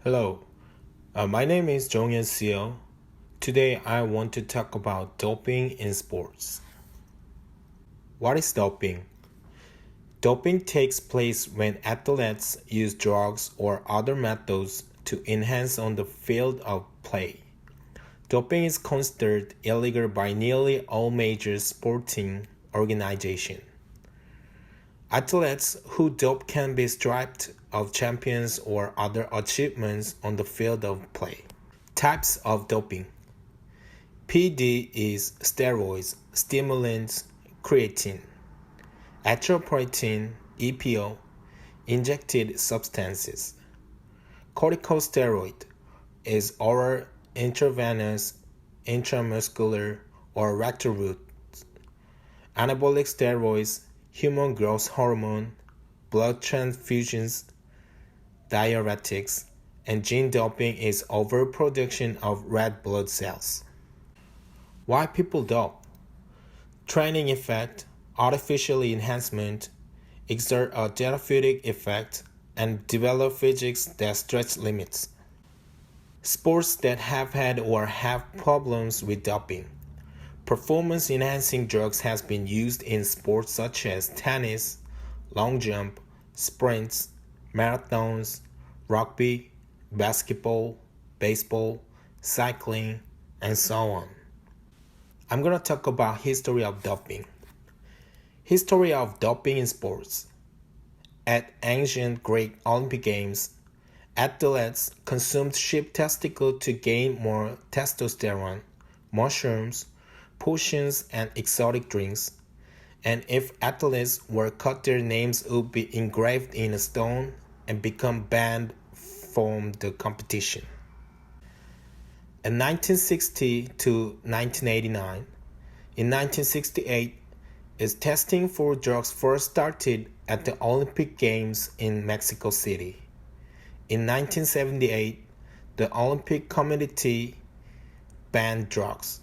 Hello, my name is Jong-Hyun Seo. Today I want to talk about doping in sports. What is doping? Doping takes place when athletes use drugs or other methods to enhance on the field of play. Doping is considered illegal by nearly all major sporting organizations. Athletes who dope can be stripped of champions or other achievements on the field of play. Types of doping. PD is steroids, stimulants, creatine. Erythropoietin, EPO, injected substances. Corticosteroid is oral, intravenous, intramuscular, or rectal routes. Anabolic steroids, human growth hormone, blood transfusions, diuretics, and gene doping is overproduction of red blood cells. Why people dope? Training effect, artificial enhancement, exert a therapeutic effect, and develop physics that stretch limits. Sports that have had or have problems with doping. Performance-enhancing drugs has been used in sports such as tennis, long jump, sprints, marathons, rugby, basketball, baseball, cycling, and so on. I'm going to talk about history of doping. History of doping in sports. At ancient Greek Olympic Games, athletes consumed sheep testicle to gain more testosterone, mushrooms, potions, and exotic drinks, and if athletes were caught, their names would be engraved in a stone and become banned from the competition. In 1960 to 1989, in 1968, is testing for drugs first started at the Olympic Games in Mexico City. In 1978, the Olympic Committee banned drugs.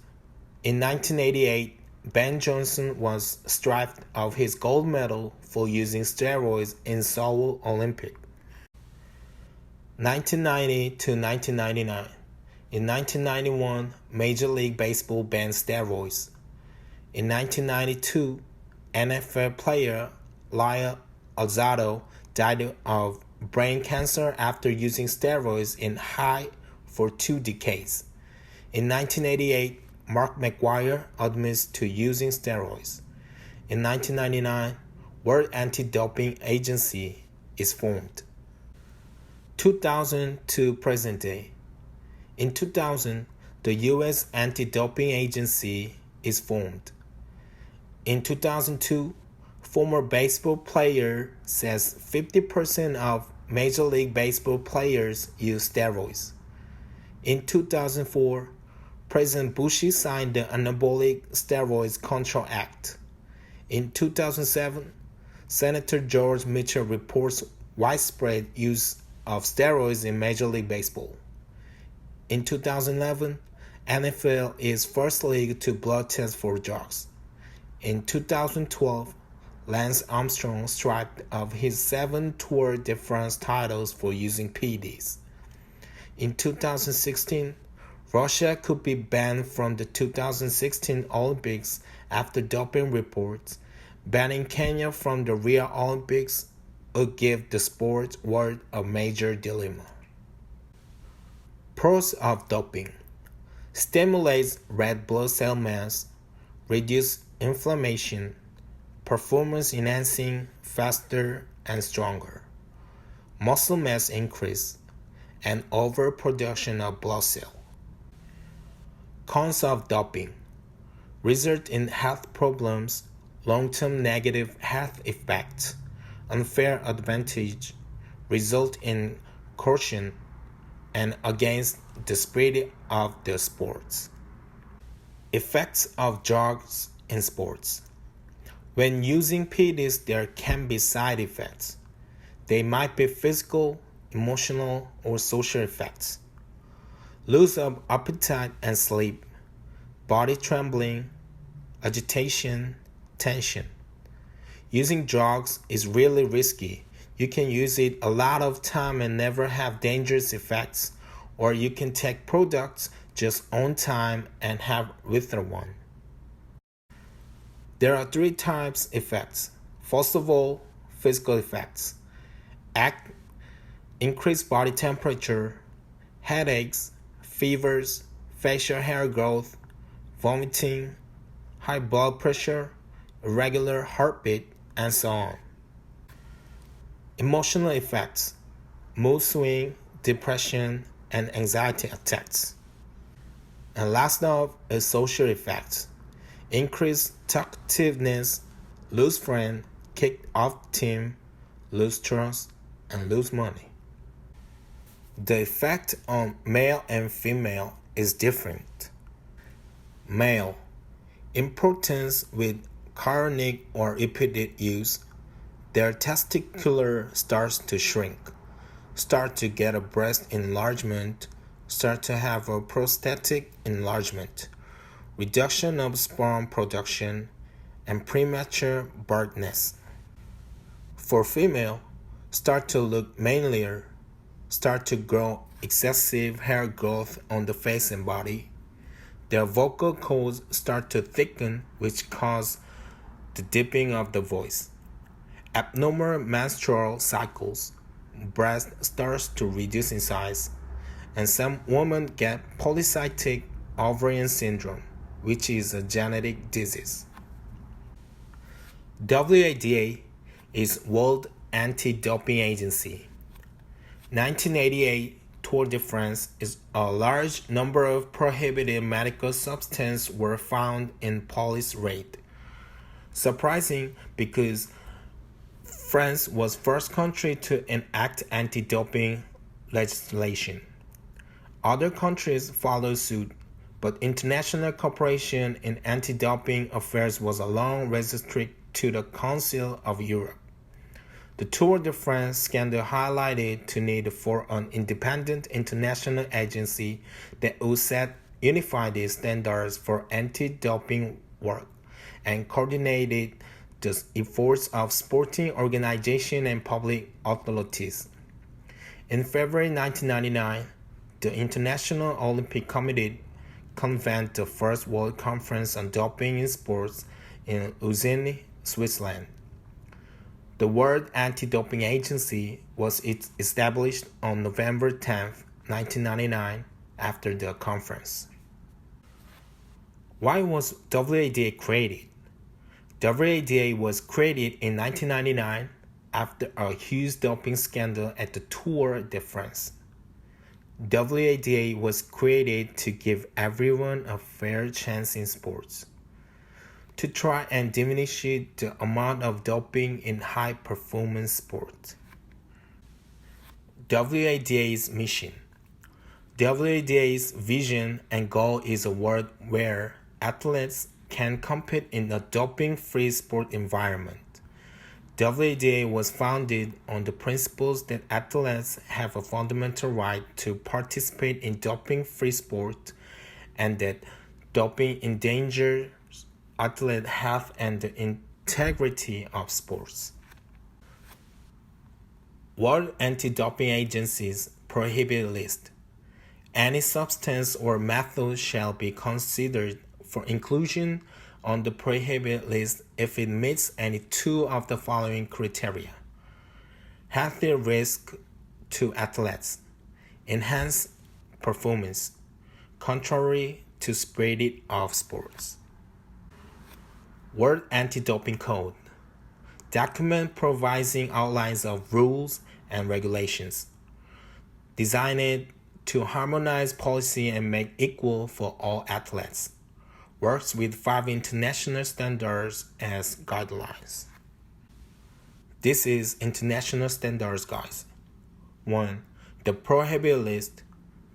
In 1988, Ben Johnson was stripped of his gold medal for using steroids in Seoul Olympic. 1990 to 1999. In 1991, Major League Baseball banned steroids. In 1992, NFL player Lyle Alzado died of brain cancer after using steroids in high for 2 decades. In 1988, Mark McGwire admits to using steroids. In 1999, World Anti-Doping Agency is formed. 2000 to present day. In 2000, the U.S. Anti-Doping Agency is formed. In 2002, former baseball player says 50% of Major League Baseball players use steroids. In 2004, President Bush signed the Anabolic Steroids Control Act. In 2007, Senator George Mitchell reports widespread use of steroids in Major League Baseball. In 2011, NFL is first league to blood test for drugs. In 2012, Lance Armstrong stripped of his 7 Tour de France titles for using PEDs. In 2016, Russia could be banned from the 2016 Olympics after doping reports. Banning Kenya from the Rio Olympics would give the sport world a major dilemma. Pros of doping: stimulates red blood cell mass, reduce inflammation, performance enhancing, faster and stronger, muscle mass increase, and overproduction of blood cell. Cons of doping: result in health problems, long-term negative health effects, unfair advantage, result in corruption, and against the spirit of the sports. Effects of drugs in sports. When using PEDs, there can be side effects. They might be physical, emotional, or social effects. Loss of appetite and sleep, body trembling, agitation, tension. Using drugs is really risky. You can use it a lot of time and never have dangerous effects, or you can take products just on time and have wither one. There are three types effects. First of all, physical effects. Act, increased body temperature, headaches, fevers, facial hair growth, vomiting, high blood pressure, irregular heartbeat, and so on. Emotional effects, mood swing, depression, and anxiety attacks. And last of is social effects, increased talkativeness, lose friend, kicked off team, lose trust, and lose money. The effect on male and female is different. Male, impotence with chronic or repeated use, their testicular starts to shrink, start to get a breast enlargement, start to have a prostatic enlargement, reduction of sperm production, and premature birthness. For female, start to look manlier, start to grow excessive hair growth on the face and body. Their vocal cords start to thicken, which cause the dipping of the voice. Abnormal menstrual cycles, breast starts to reduce in size, and some women get polycystic ovarian syndrome, which is a genetic disease. WADA is World Anti-Doping Agency. 1988 Tour de France is a large number of prohibited medical substances were found in police raid. Surprising because France was first country to enact anti-doping legislation. Other countries followed suit, but international cooperation in anti-doping affairs was alone restricted to the Council of Europe. The Tour de France scandal highlighted the need for an independent international agency that would set unified standards for anti-doping work and coordinated the efforts of sporting organizations and public authorities. In February 1999, the International Olympic Committee convened the first World Conference on Doping in Sports in Lausanne, Switzerland. The World Anti-Doping Agency was established on November 10, 1999, after the conference. Why was WADA created? WADA was created in 1999 after a huge doping scandal at the Tour de France. WADA was created to give everyone a fair chance in sports, to try and diminish the amount of doping in high-performance sports. WADA's mission. WADA's vision and goal is a world where athletes can compete in a doping-free sport environment. WADA was founded on the principles that athletes have a fundamental right to participate in doping-free sport and that doping endangers athlete health and the integrity of sports. World Anti-Doping Agency's prohibited list. Any substance or method shall be considered for inclusion on the prohibited list if it meets any two of the following criteria: healthy risk to athletes, enhanced performance, contrary to spirit of sports. World Anti-Doping Code. Document providing outlines of rules and regulations, designed to harmonize policy and make equal for all athletes. Works with 5 international standards as guidelines. This is international standards guides. 1. The prohibited list.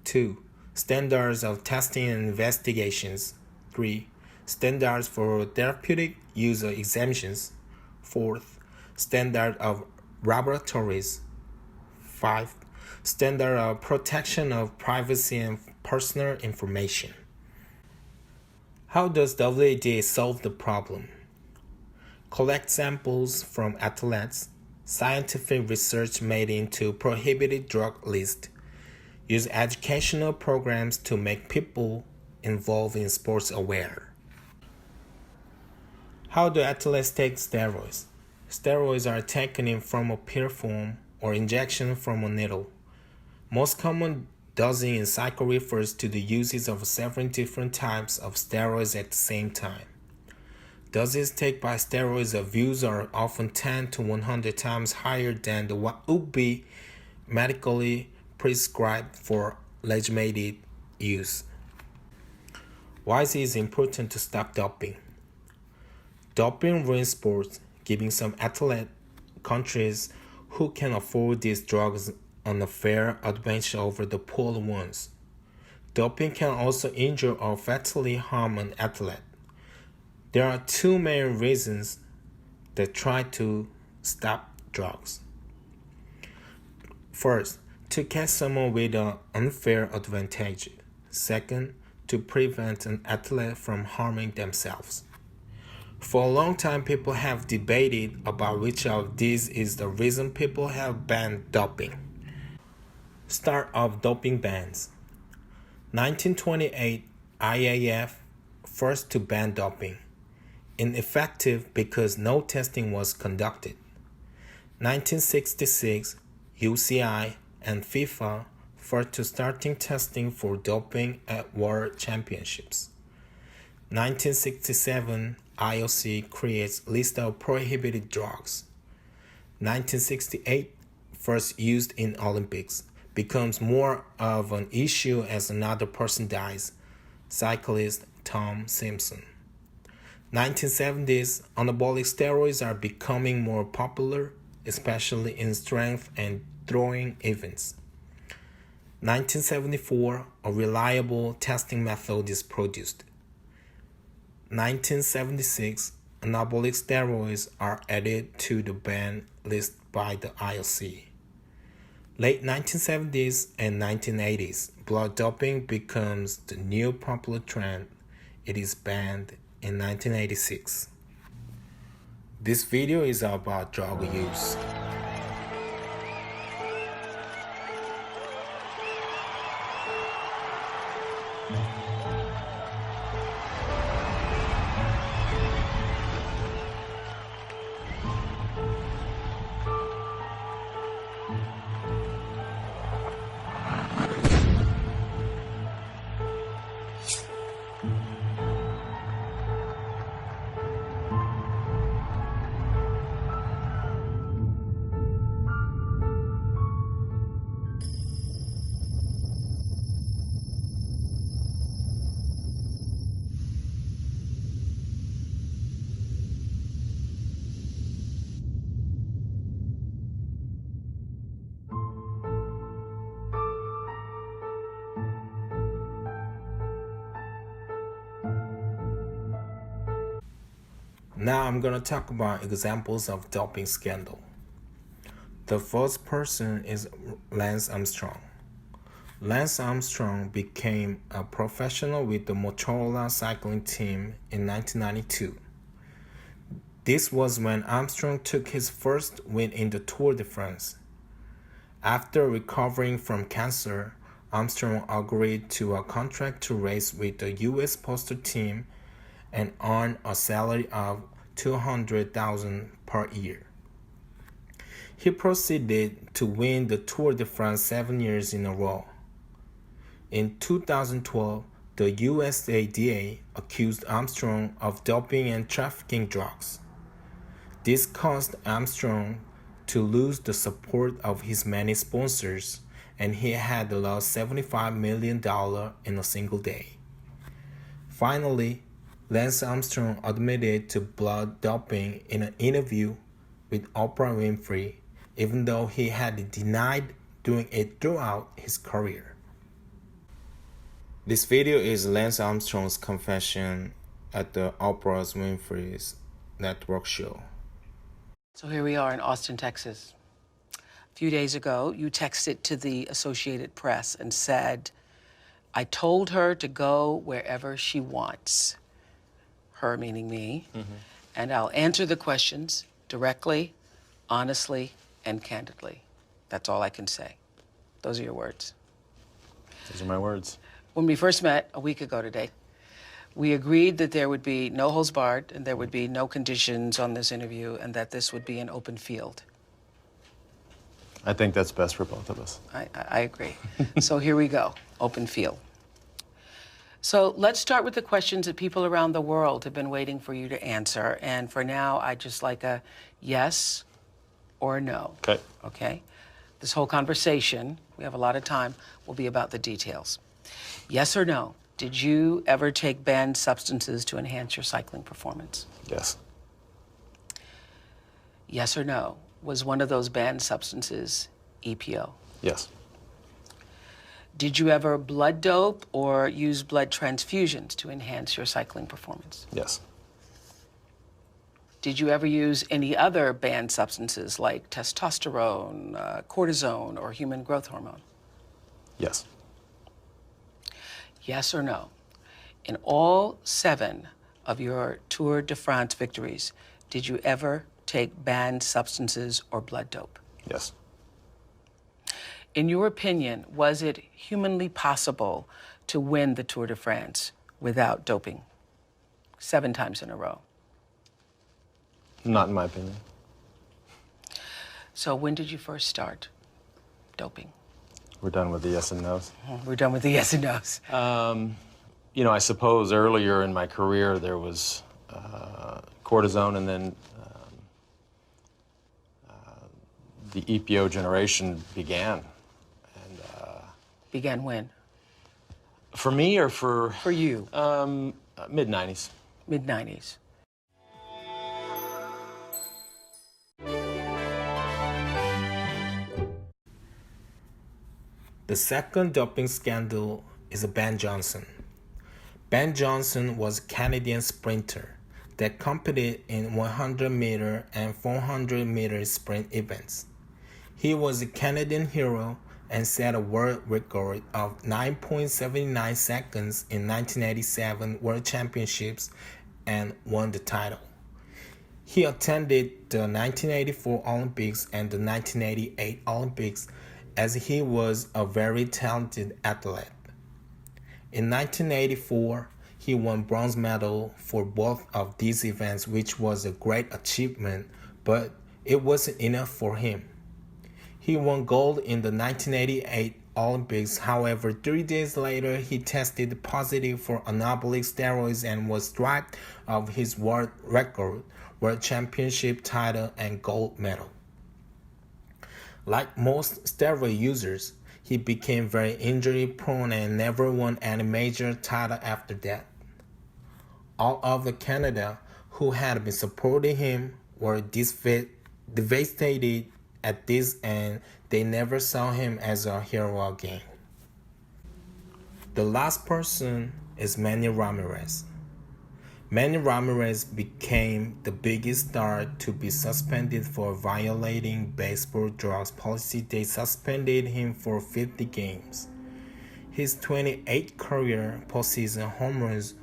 2. Standards of testing and investigations. 3. Standards for therapeutic use exemptions. 4th, standard of laboratories. 5. Standard of protection of privacy and personal information. How does WADA solve the problem? Collect samples from athletes, scientific research made into prohibited drug list, use educational programs to make people involved in sports aware. How do athletes take steroids? Steroids are taken in from a pill form or injection from a needle. Most common dosing in cycle refers to the uses of several different types of steroids at the same time. Doses taken by steroids of use are often 10 to 100 times higher than what would be medically prescribed for legitimate use. Why is it important to stop doping? Doping ruins sports, giving some athlete countries who can afford these drugs an unfair advantage over the poor ones. Doping can also injure or fatally harm an athlete. There are two main reasons that try to stop drugs. First, to catch someone with an unfair advantage. Second, to prevent an athlete from harming themselves. For a long time, people have debated about which of these is the reason people have banned doping. Start of doping bans. 1928, IAAF first to ban doping. Ineffective because no testing was conducted. 1966, UCI and FIFA first to starting testing for doping at World Championships. 1967, IOC creates list of prohibited drugs. 1968, first used in Olympics, becomes more of an issue as another person dies, cyclist Tom Simpson. 1970s, anabolic steroids are becoming more popular, especially in strength and throwing events. 1974, a reliable testing method is produced. 1976, anabolic steroids are added to the ban list by the IOC. Late 1970s and 1980s, blood doping becomes the new popular trend. It is banned in 1986. This video is about drug use. Now I'm going to talk about examples of doping scandal. The first person is Lance Armstrong. Lance Armstrong became a professional with the Motorola cycling team in 1992. This was when Armstrong took his first win in the Tour de France. After recovering from cancer, Armstrong agreed to a contract to race with the U.S. Postal team and earn a salary of $200,000 per year. He proceeded to win the Tour de France 7 years in a row. In 2012, the USADA accused Armstrong of doping and trafficking drugs. This caused Armstrong to lose the support of his many sponsors, and he had lost $75 million in a single day. Finally, Lance Armstrong admitted to blood doping in an interview with Oprah Winfrey, even though he had denied doing it throughout his career. This video is Lance Armstrong's confession at the Oprah Winfrey's network show. So here we are in Austin, Texas. A few days ago, you texted to the Associated Press and said, "I told her to go wherever she wants." Her meaning me. And I'll answer the questions directly honestly and candidly. That's all I can say. Those are your words. Those are my words. When we first met a week ago today, we agreed that there would be no holds barred and there would be no conditions on this interview and that this would be an open field. I think that's best for both of us. I agree. So here we go, open field. So let's start with the questions that people around the world have been waiting for you to answer. And for now, I'd just like a yes or no. Okay. Okay? This whole conversation, we have a lot of time, will be about the details. Yes or no, did you ever take banned substances to enhance your cycling performance? Yes. Yes or no, was one of those banned substances EPO? Yes. Did you ever blood dope or use blood transfusions to enhance your cycling performance? Yes. Did you ever use any other banned substances like testosterone, cortisone, or human growth hormone? Yes. Yes or no? In all 7 of your Tour de France victories, did you ever take banned substances or blood dope? Yes. In your opinion, was it humanly possible to win the Tour de France without doping 7 times in a row? Not in my opinion. So when did you first start doping? We're done with the yes and no's. We're done with the yes and no's. You know, I suppose earlier in my career there was cortisone, and then the EPO generation began. And Began when? for me or for For you, mid-90s. mid-90s. The second doping scandal is Ben Johnson. Ben Johnson was a Canadian sprinter that competed in 100-meter and 400-meter sprint events. He was a Canadian hero and set a world record of 9.79 seconds in 1987 World Championships and won the title. He attended the 1984 Olympics and the 1988 Olympics as he was a very talented athlete. In 1984, he won bronze medal for both of these events, which was a great achievement, but it wasn't enough for him. He won gold in the 1988 Olympics. However, 3 days later, he tested positive for anabolic steroids and was stripped of his world record, world championship title, and gold medal. Like most steroid users, he became very injury prone and never won any major title after that. All over Canada who had been supporting him were devastated at this, and they never saw him as a hero again. The last person is Manny Ramirez. Manny Ramirez became the biggest star to be suspended for violating baseball drugs policy. They suspended him for 50 games. His 28 career postseason home runs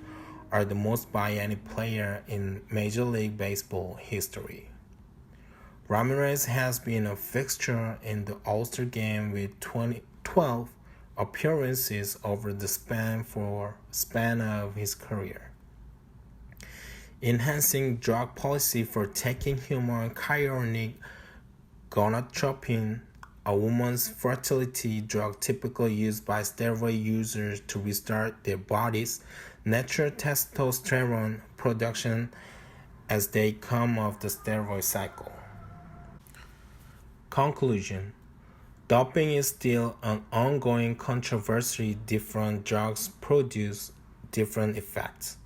are the most by any player in Major League Baseball history. Ramirez has been a fixture in the All-Star game with 12 appearances over the span of his career. Enhancing drug policy for taking human chorionic gonadotropin, a woman's fertility drug typically used by steroid users to restart their body's natural testosterone production as they come off the steroid cycle. Conclusion: doping is still an ongoing controversy. Different drugs produce different effects.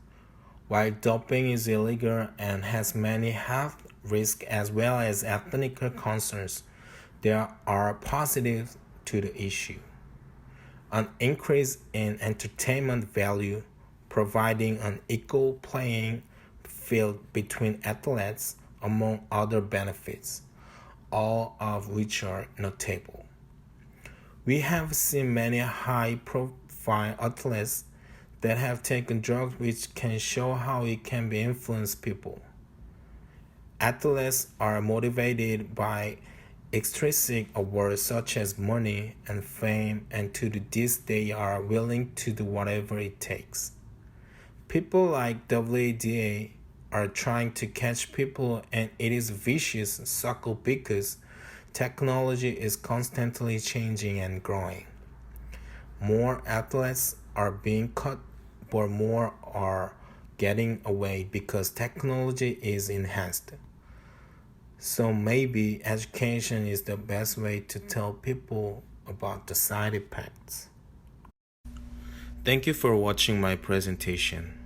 While doping is illegal and has many health risks as well as ethical concerns, there are positives to the issue. An increase in entertainment value, providing an equal playing field between athletes, among other benefits, all of which are notable. We have seen many high-profile athletes that have taken drugs, which can show how it can be influence people. Athletes are motivated by extrinsic awards such as money and fame, and to do this they are willing to do whatever it takes. People like WADA are trying to catch people, and it is a vicious cycle because technology is constantly changing and growing. More athletes are being cut, but more are getting away because technology is enhanced. So maybe education is the best way to tell people about the side effects. Thank you for watching my presentation.